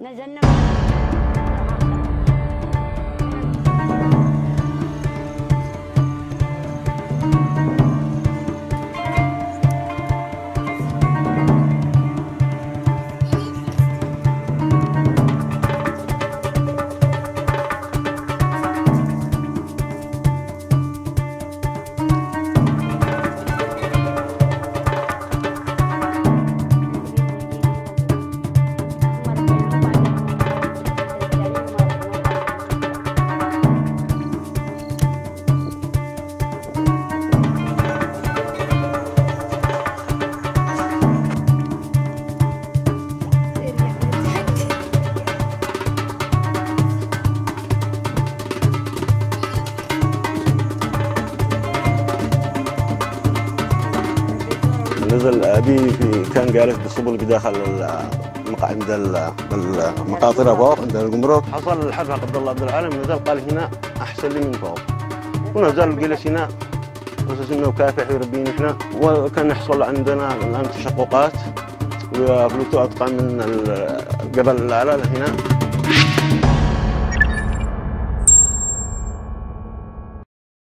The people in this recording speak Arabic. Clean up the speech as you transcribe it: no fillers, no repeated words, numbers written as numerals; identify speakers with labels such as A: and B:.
A: نزلنا
B: نزل أبي كان جالس بالسبل بداخل عند المقاطرة فوق عند الجمرك. حصل الحرب عبد الله عبد العالم، نزل قال هنا أحسن لي من فوق، ونزل جلس هنا أساس إنه كافح يربينا إحنا، وكان يحصل عندنا الآن تشققات وفلوتو أتقى من الجبل الأعلى لهنا.